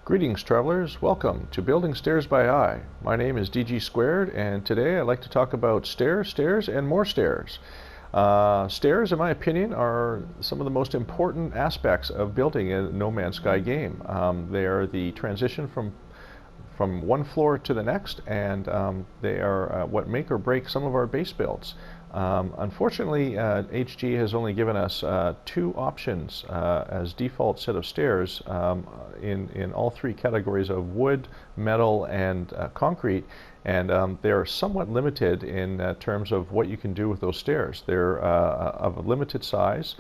Greetings travelers, welcome to Building Stairs by Eye. My name is DG Squared and today I'd like to talk about stairs, and more stairs. Stairs, in my opinion, are some of the most important aspects of building a No Man's Sky game. They are the transition from one floor to the next, and they are what make or break some of our base builds. Unfortunately, HG has only given us two options as default set of stairs in all three categories of wood, metal, and concrete, and they're somewhat limited in terms of what you can do with those stairs. They're of a limited size.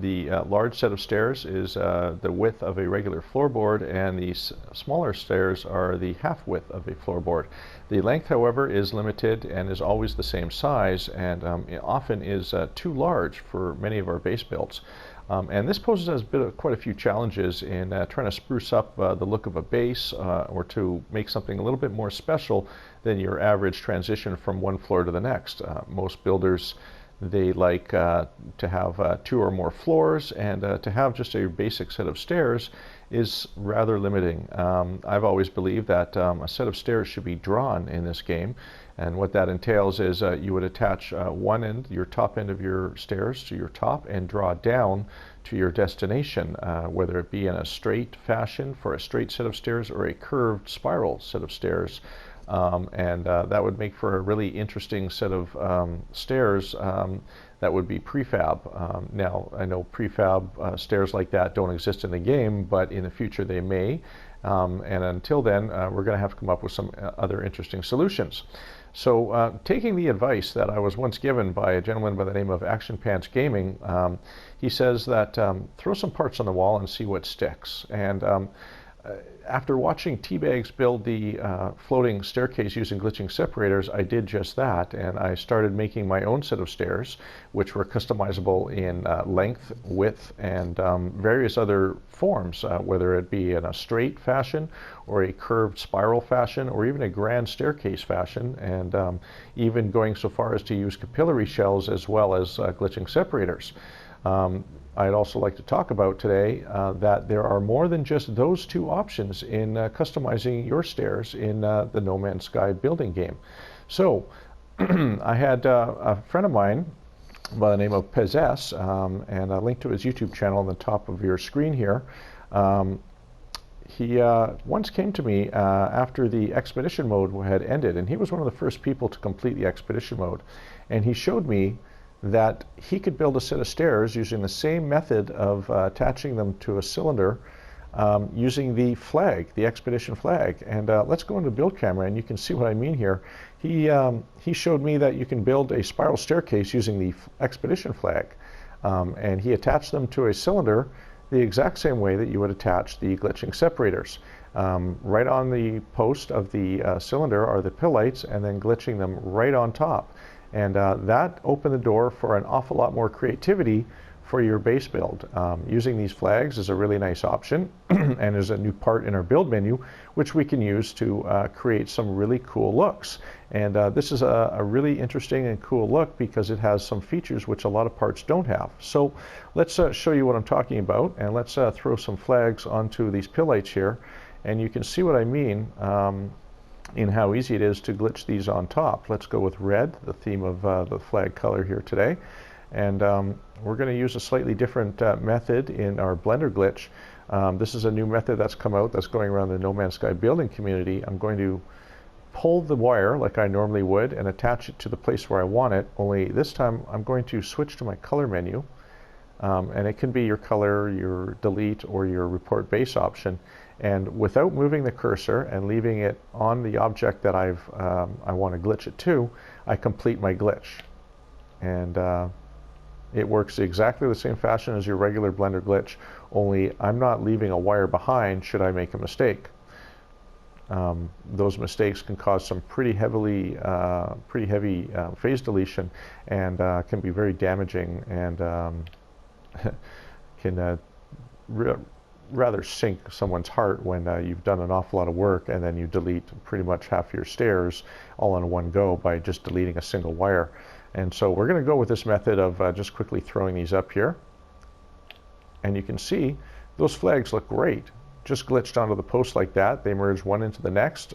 The large set of stairs is the width of a regular floorboard, and the smaller stairs are the half width of a floorboard. The length, however, is limited and is always the same size, and it often is too large for many of our base builds. And this poses us quite a few challenges in trying to spruce up the look of a base or to make something a little bit more special than your average transition from one floor to the next. Most builders, they like to have two or more floors, and to have just a basic set of stairs is rather limiting. I've always believed that a set of stairs should be drawn in this game, and what that entails is you would attach one end, your top end of your stairs, to your top and draw down to your destination, whether it be in a straight fashion for a straight set of stairs or a curved spiral set of stairs. That would make for a really interesting set of stairs that would be prefab. Now, I know prefab stairs like that don't exist in the game, but in the future they may. And until then, we're going to have to come up with some other interesting solutions. So taking the advice that I was once given by a gentleman by the name of Action Pants Gaming, he says that throw some parts on the wall and see what sticks. And after watching Teabags build the floating staircase using glitching separators, I did just that, and I started making my own set of stairs, which were customizable in length, width, and various other forms, whether it be in a straight fashion or a curved spiral fashion or even a grand staircase fashion, and even going so far as to use capillary shells as well as glitching separators. I'd also like to talk about today that there are more than just those two options in customizing your stairs in the No Man's Sky building game. So I had a friend of mine by the name of PEZ-S, and a link to his YouTube channel on the top of your screen here. He once came to me after the expedition mode had ended, and he was one of the first people to complete the expedition mode, and he showed me that he could build a set of stairs using the same method of attaching them to a cylinder using the flag, the expedition flag. And let's go into build camera and you can see what I mean here. He showed me that you can build a spiral staircase using the expedition flag, and he attached them to a cylinder the exact same way that you would attach the glitching separators. Right on the post of the cylinder are the pilllights, and then glitching them right on top. And that opened the door for an awful lot more creativity for your base build. Using these flags is a really nice option and is a new part in our build menu, which we can use to create some really cool looks. And this is a really interesting and cool look because it has some features which a lot of parts don't have. So let's show you what I'm talking about, and let's throw some flags onto these pilllights here, and you can see what I mean in how easy it is to glitch these on top. Let's go with red, the theme of the flag color here today. And we're going to use a slightly different method in our Blender glitch. This is a new method that's come out that's going around the No Man's Sky building community. I'm going to pull the wire like I normally would and attach it to the place where I want it, only this time I'm going to switch to my color menu. And it can be your color, your delete, or your report base option. And without moving the cursor and leaving it on the object that I want to glitch it to, I complete my glitch. And it works exactly the same fashion as your regular Blender glitch, only I'm not leaving a wire behind should I make a mistake. Those mistakes can cause some pretty heavy phase deletion, and can be very damaging, and can rather sink someone's heart when you've done an awful lot of work and then you delete pretty much half your stairs all in one go by just deleting a single wire. And so we're going to go with this method of just quickly throwing these up here. And you can see those flags look great. just glitched onto the post like that. They merge one into the next,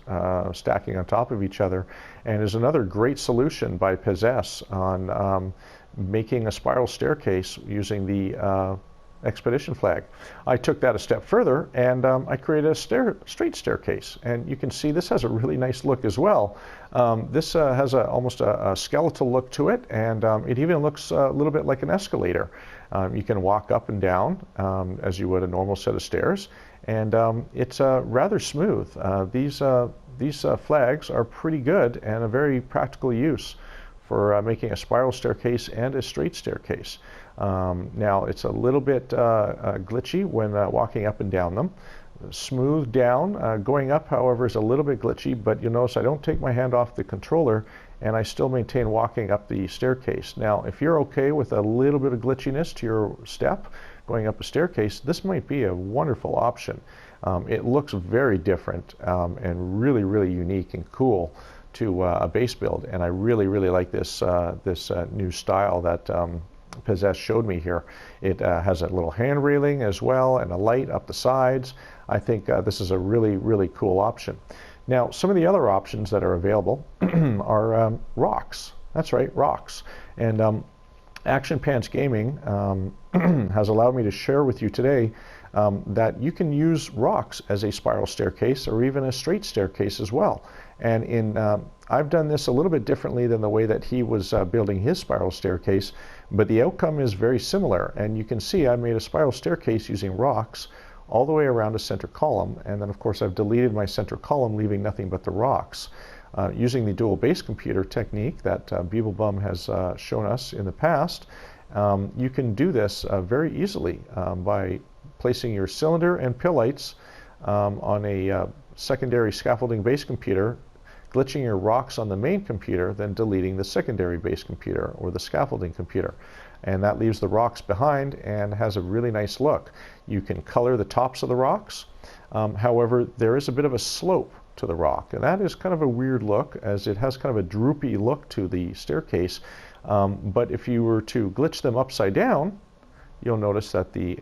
stacking on top of each other, and is another great solution by PEZ-S on making a spiral staircase using the expedition flag. I took that a step further and I created a straight staircase, and you can see this has a really nice look as well. This has almost a skeletal look to it, and it even looks a little bit like an escalator. You can walk up and down as you would a normal set of stairs, and it's rather smooth. These flags are pretty good and a very practical use for making a spiral staircase and a straight staircase. Now it's a little bit glitchy when walking up and down them. Smooth down. Going up, however, is a little bit glitchy, but you'll notice I don't take my hand off the controller and I still maintain walking up the staircase. Now, if you're okay with a little bit of glitchiness to your step going up a staircase, this might be a wonderful option. It looks very different and really, really unique and cool to a base build, and I really, really like this new style that PEZ-S showed me here. It has a little hand railing as well and a light up the sides. I think this is a really, really cool option. Now, some of the other options that are available are rocks. That's right, rocks. And Action Pants Gaming has allowed me to share with you today that you can use rocks as a spiral staircase or even a straight staircase as well. And I've done this a little bit differently than the way that he was building his spiral staircase, but the outcome is very similar. And you can see I made a spiral staircase using rocks all the way around a center column, and then of course I've deleted my center column, leaving nothing but the rocks. Using the dual base computer technique that Beeblebum has shown us in the past, you can do this very easily by placing your cylinder and pilllights on a secondary scaffolding base computer, glitching your rocks on the main computer, then deleting the secondary base computer or the scaffolding computer. And that leaves the rocks behind and has a really nice look. You can color the tops of the rocks. However, there is a bit of a slope to the rock, and that is kind of a weird look, as it has kind of a droopy look to the staircase. But if you were to glitch them upside down, you'll notice that the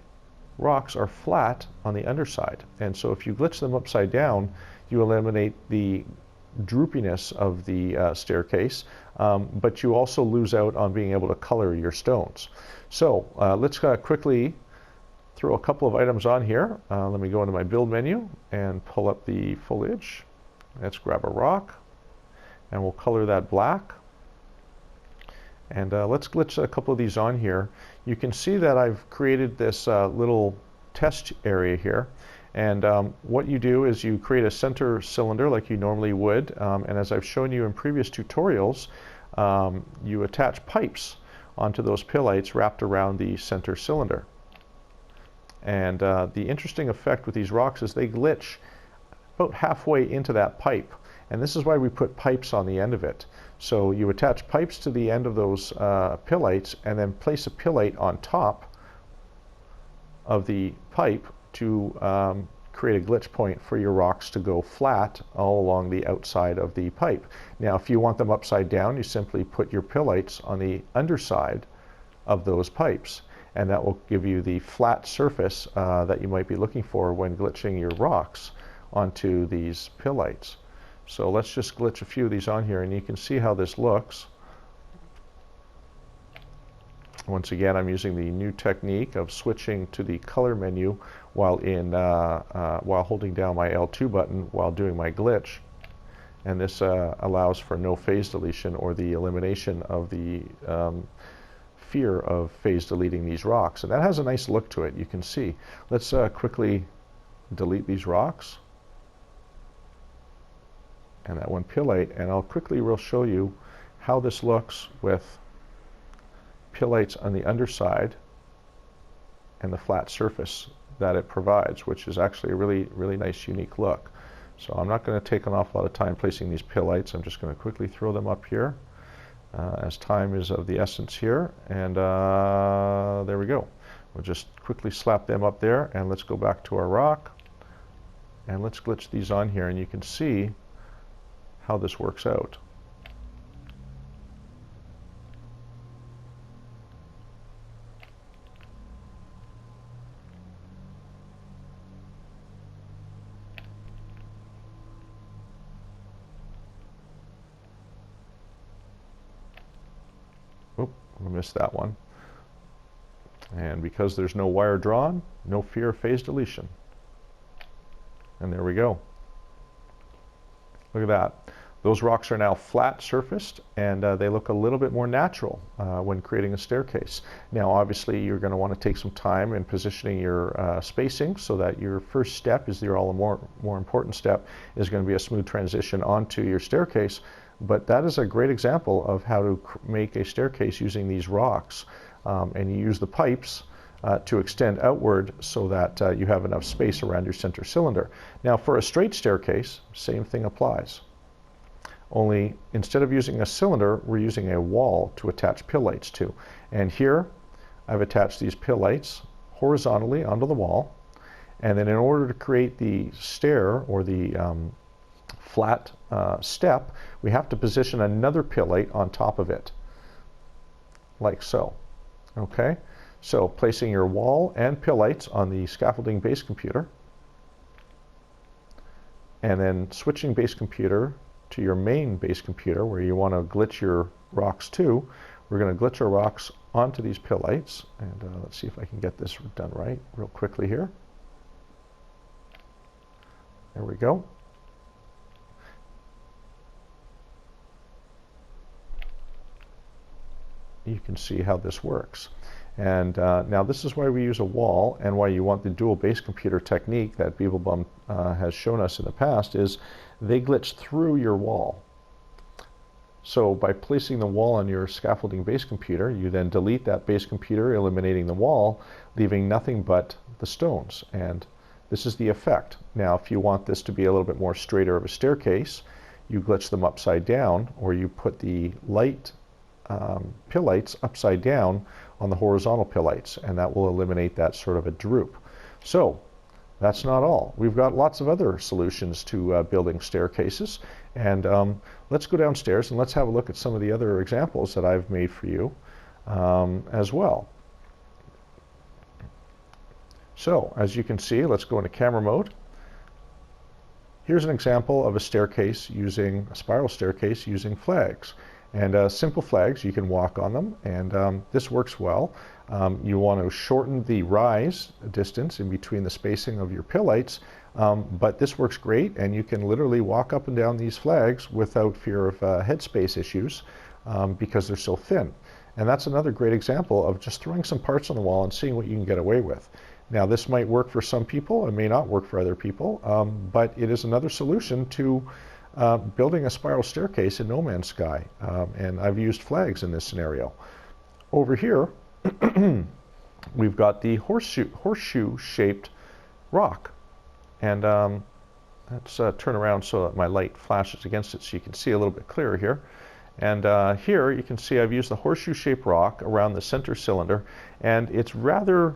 rocks are flat on the underside. And so if you glitch them upside down, you eliminate the droopiness of the staircase, but you also lose out on being able to color your stones. So let's quickly throw a couple of items on here. Let me go into my build menu and pull up the foliage. Let's grab a rock and we'll color that black. And let's glitch a couple of these on here. You can see that I've created this little test area here. And what you do is you create a center cylinder like you normally would. And as I've shown you in previous tutorials, you attach pipes onto those pilllights wrapped around the center cylinder. And the interesting effect with these rocks is they glitch about halfway into that pipe. And this is why we put pipes on the end of it. So you attach pipes to the end of those pilllights and then place a pilllight on top of the pipe to create a glitch point for your rocks to go flat all along the outside of the pipe. Now, if you want them upside down, you simply put your pilllights on the underside of those pipes, and that will give you the flat surface that you might be looking for when glitching your rocks onto these pilllights. So let's just glitch a few of these on here, and you can see how this looks. Once again, I'm using the new technique of switching to the color menu while holding down my L2 button while doing my glitch. And this allows for no phase deletion or the elimination of the fear of phase deleting these rocks. And that has a nice look to it, you can see. Let's quickly delete these rocks and that one pillite, and I'll quickly show you how this looks with pilllights on the underside and the flat surface that it provides, which is actually a really, really nice, unique look. So I'm not going to take an awful lot of time placing these pilllights. I'm just going to quickly throw them up here as time is of the essence here. And there we go. We'll just quickly slap them up there, and let's go back to our rock. And let's glitch these on here, and you can see how this works out. I missed that one. And because there's no wire drawn, no fear of phase deletion. And there we go. Look at that. Those rocks are now flat surfaced, and they look a little bit more natural when creating a staircase. Now obviously you're going to want to take some time in positioning your spacing so that your first step is the more important step is going to be a smooth transition onto your staircase. But that is a great example of how to make a staircase using these rocks. And you use the pipes to extend outward so that you have enough space around your center cylinder. Now for a straight staircase, same thing applies. Only instead of using a cylinder, we're using a wall to attach pill lights to. And here I've attached these pill lights horizontally onto the wall. And then in order to create the stair or the flat step, we have to position another pill light on top of it, like so. Okay, so placing your wall and pill lights on the scaffolding base computer, and then switching base computer to your main base computer where you want to glitch your rocks to. We're going to glitch our rocks onto these pill lights, and let's see if I can get this done right real quickly here. There we go. You can see how this works. And now this is why we use a wall, and why you want the dual base computer technique that Beeblebum has shown us in the past is they glitch through your wall. So by placing the wall on your scaffolding base computer, you then delete that base computer, eliminating the wall, leaving nothing but the stones. And this is the effect. Now if you want this to be a little bit more straighter of a staircase, you glitch them upside down, or you put the pill lights upside down on the horizontal pill lights, and that will eliminate that sort of a droop. So that's not all. We've got lots of other solutions to building staircases, and let's go downstairs and let's have a look at some of the other examples that I've made for you as well. So as you can see, let's go into camera mode. Here's an example of a staircase using a spiral staircase using flags. And simple flags, you can walk on them, and this works well. You want to shorten the rise distance in between the spacing of your pill lights, but this works great, and you can literally walk up and down these flags without fear of headspace issues because they're so thin. And that's another great example of just throwing some parts on the wall and seeing what you can get away with. Now this might work for some people, it may not work for other people, but it is another solution to building a spiral staircase in No Man's Sky, and I've used flags in this scenario. Over here, we've got the horseshoe-shaped rock, and let's turn around so that my light flashes against it so you can see a little bit clearer here. And here you can see I've used the horseshoe-shaped rock around the center cylinder, and it's rather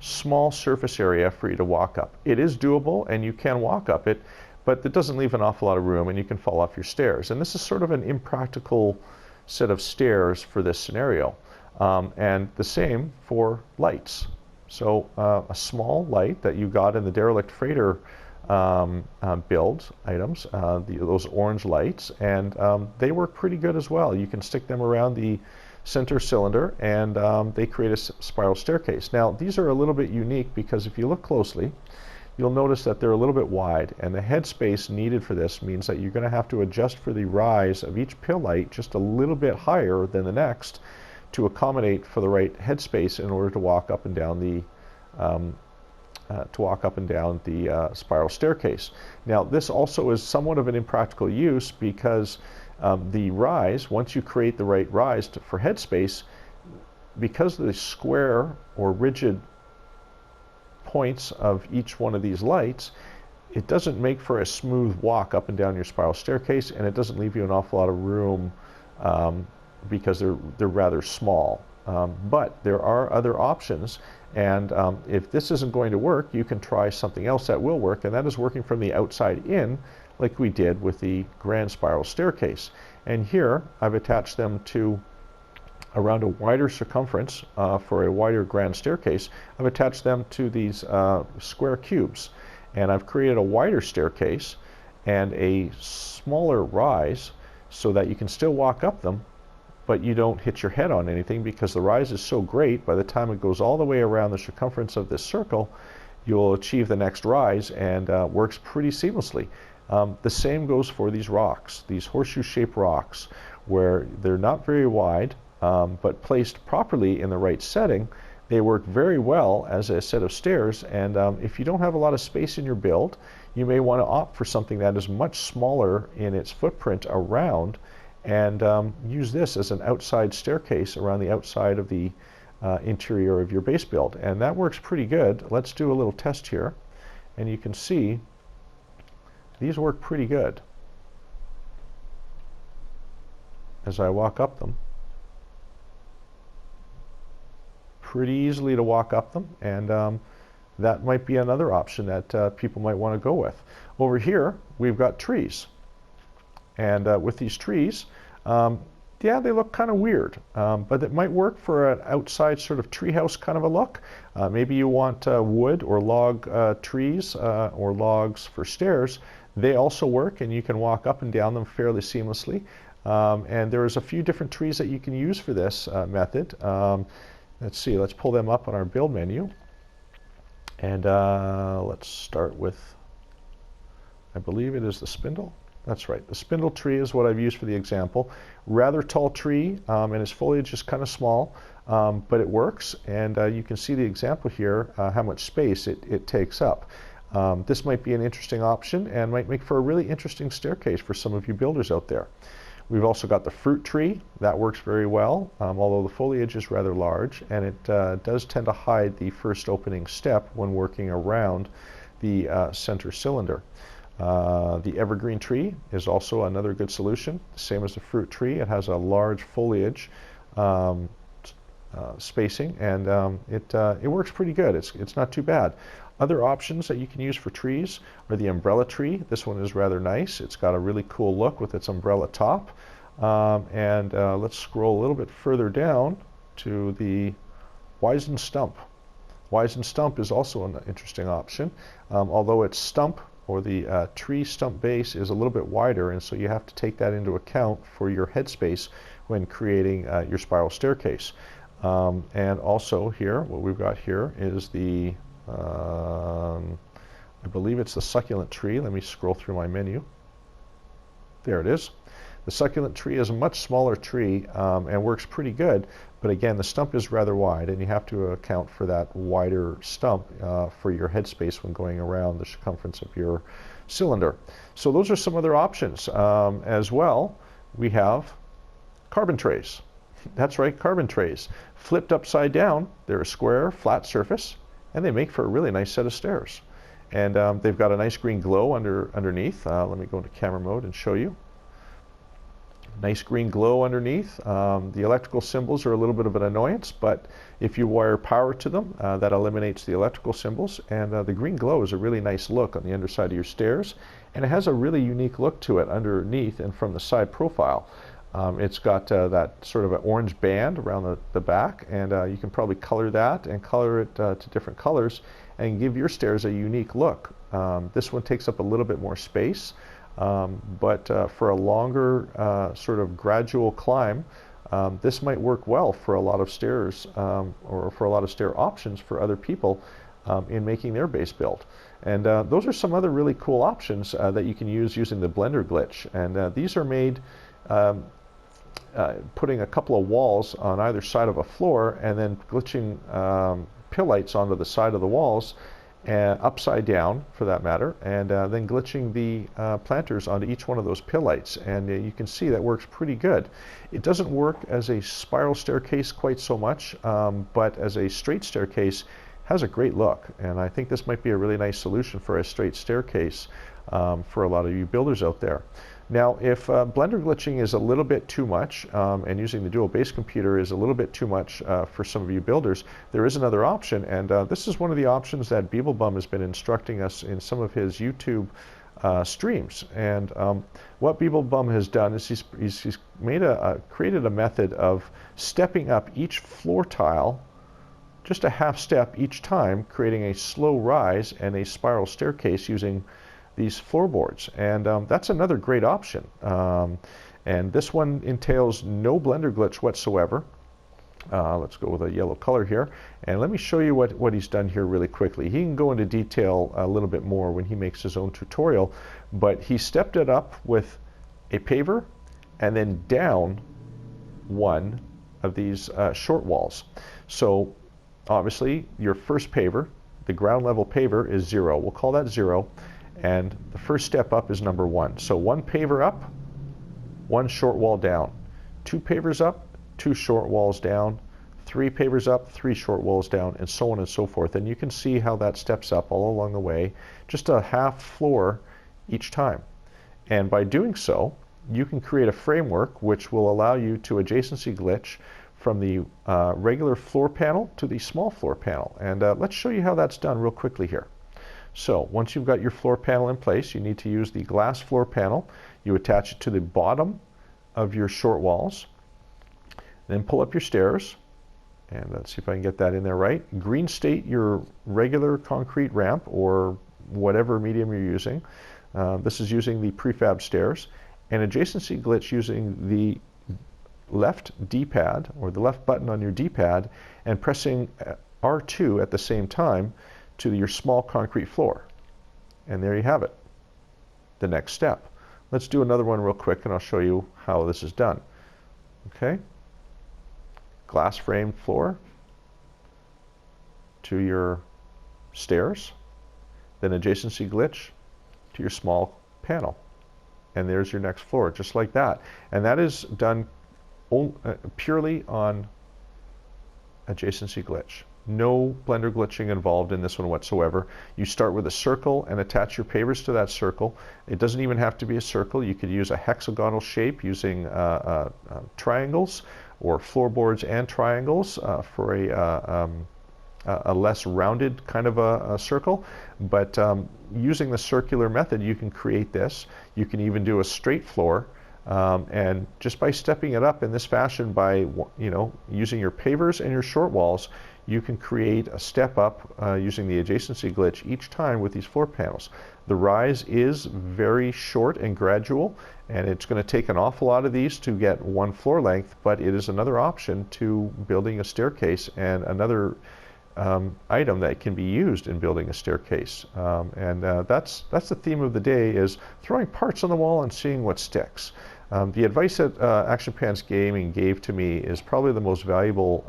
small surface area for you to walk up. It is doable, and you can walk up it, but it doesn't leave an awful lot of room, and you can fall off your stairs. And this is sort of an impractical set of stairs for this scenario. And the same for lights. So a small light that you got in the derelict freighter build items, those orange lights, and they work pretty good as well. You can stick them around the center cylinder, and they create a spiral staircase. Now these are a little bit unique because if you look closely, you'll notice that they're a little bit wide, and the headspace needed for this means that you're going to have to adjust for the rise of each pill light just a little bit higher than the next to accommodate for the right headspace in order to walk up and down the spiral staircase. Now this also is somewhat of an impractical use because the rise, once you create the right rise for headspace, because the square or rigid points of each one of these lights, it doesn't make for a smooth walk up and down your spiral staircase, and it doesn't leave you an awful lot of room because they're rather small. But there are other options, and if this isn't going to work, you can try something else that will work, and that is working from the outside in, like we did with the grand spiral staircase. And here I've attached them to around a wider circumference for a wider grand staircase. I've attached them to these square cubes, and I've created a wider staircase and a smaller rise so that you can still walk up them but you don't hit your head on anything because the rise is so great. By the time it goes all the way around the circumference of this circle, you'll achieve the next rise, and works pretty seamlessly. The same goes for these rocks, these horseshoe-shaped rocks, where they're not very wide, but placed properly in the right setting, they work very well as a set of stairs. And if you don't have a lot of space in your build, you may want to opt for something that is much smaller in its footprint around, and use this as an outside staircase around the outside of the interior of your base build. And that works pretty good. Let's do a little test here, and you can see these work pretty good as I walk up them. Pretty easily to walk up them, and that might be another option that people might want to go with. Over here we've got trees, and with these trees, yeah, they look kind of weird, but it might work for an outside sort of treehouse kind of a look. Maybe you want wood or log trees or logs for stairs. They also work, and you can walk up and down them fairly seamlessly. And there's a few different trees that you can use for this method. Let's see, let's pull them up on our build menu. And let's start with, I believe it is the spindle. That's right, the spindle tree is what I've used for the example. Rather tall tree, and its foliage is kind of small, but it works. And you can see the example here, how much space it takes up. This might be an interesting option and might make for a really interesting staircase for some of you builders out there. We've also got the fruit tree. That works very well, although the foliage is rather large, and it does tend to hide the first opening step when working around the center cylinder. The evergreen tree is also another good solution. Same as the fruit tree, it has a large foliage spacing, and it works pretty good. It's not too bad. Other options that you can use for trees are the umbrella tree. This one is rather nice. It's got a really cool look with its umbrella top. Let's scroll a little bit further down to the wizened stump. Wizened stump is also an interesting option, although its stump, or the tree stump base, is a little bit wider, and so you have to take that into account for your headspace when creating your spiral staircase. And also here, what we've got here is the I believe it's the succulent tree. Let me scroll through my menu. There it is. The succulent tree is a much smaller tree and works pretty good, but again, the stump is rather wide, and you have to account for that wider stump for your headspace when going around the circumference of your cylinder. So those are some other options. As well, we have carbon trays. That's right, carbon trays. Flipped upside down, they're a square, flat surface, and they make for a really nice set of stairs. And they've got a nice green glow underneath. Let me go into camera mode and show you. Nice green glow underneath. The electrical symbols are a little bit of an annoyance, but if you wire power to them, that eliminates the electrical symbols. And the green glow is a really nice look on the underside of your stairs, and it has a really unique look to it underneath and from the side profile. It's got that sort of an orange band around the back, and you can probably color that and color it to different colors and give your stairs a unique look. This one takes up a little bit more space, but for a longer sort of gradual climb, this might work well for a lot of stairs, or for a lot of stair options for other people in making their base build. And those are some other really cool options that you can use using the blender glitch. And these are made putting a couple of walls on either side of a floor, and then glitching pill lights onto the side of the walls, upside down for that matter, and then glitching the planters onto each one of those pill lights. And you can see that works pretty good. It doesn't work as a spiral staircase quite so much, but as a straight staircase has a great look. And I think this might be a really nice solution for a straight staircase for a lot of you builders out there. Now, if blender glitching is a little bit too much, and using the dual base computer is a little bit too much for some of you builders, there is another option, and this is one of the options that Beeblebum has been instructing us in some of his YouTube streams. And what Beeblebum has done is he's made created a method of stepping up each floor tile just a half step each time, creating a slow rise and a spiral staircase using these floorboards. And that's another great option. And this one entails no blender glitch whatsoever. Let's go with a yellow color here, and let me show you what he's done here really quickly. He can go into detail a little bit more when he makes his own tutorial, but he stepped it up with a paver and then down one of these short walls. So obviously your first paver, the ground level paver, is 0. We'll call that 0, and the first step up is number 1. So 1 paver up, 1 short wall down, 2 pavers up, 2 short walls down, 3 pavers up, 3 short walls down, and so on and so forth. And you can see how that steps up all along the way, just a half floor each time. And by doing so, you can create a framework which will allow you to adjacency glitch from the regular floor panel to the small floor panel. And let's show you how that's done real quickly here. So once you've got your floor panel in place, you need to use the glass floor panel. You attach it to the bottom of your short walls. Then pull up your stairs, and let's see if I can get that in there right. Green state your regular concrete ramp or whatever medium you're using. This is using the prefab stairs. And adjacency glitch using the left D-pad or the left button on your D-pad and pressing R2 at the same time to your small concrete floor. And there you have it, the next step. Let's do another one real quick and I'll show you how this is done. Okay. Glass framed floor to your stairs, then adjacency glitch to your small panel, and there's your next floor, just like that. And that is done purely on adjacency glitch. No blender glitching involved in this one whatsoever. You start with a circle and attach your pavers to that circle. It doesn't even have to be a circle. You could use a hexagonal shape using triangles or floorboards and triangles for a less rounded kind of a circle. But using the circular method, you can create this. You can even do a straight floor. And just by stepping it up in this fashion, by using your pavers and your short walls, you can create a step up using the adjacency glitch each time with these floor panels. The rise is very short and gradual, and it's going to take an awful lot of these to get one floor length, but it is another option to building a staircase and another item that can be used in building a staircase. That's the theme of the day, is throwing parts on the wall and seeing what sticks. The advice that Action Pants Gaming gave to me is probably the most valuable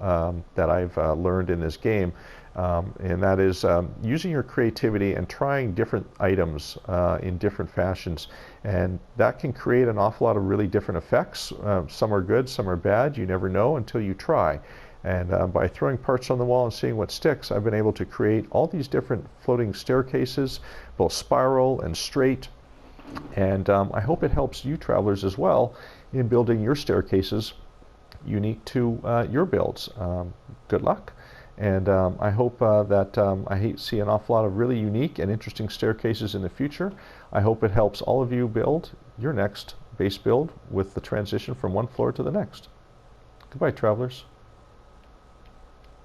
that I've learned in this game, and that is using your creativity and trying different items in different fashions, and that can create an awful lot of really different effects. Some are good, some are bad. You never know until you try. And by throwing parts on the wall and seeing what sticks, I've been able to create all these different floating staircases, both spiral and straight. And I hope it helps you travelers as well in building your staircases unique to your builds. Good luck. And I hope that I see an awful lot of really unique and interesting staircases in the future. I hope it helps all of you build your next base build with the transition from one floor to the next. Goodbye, travelers.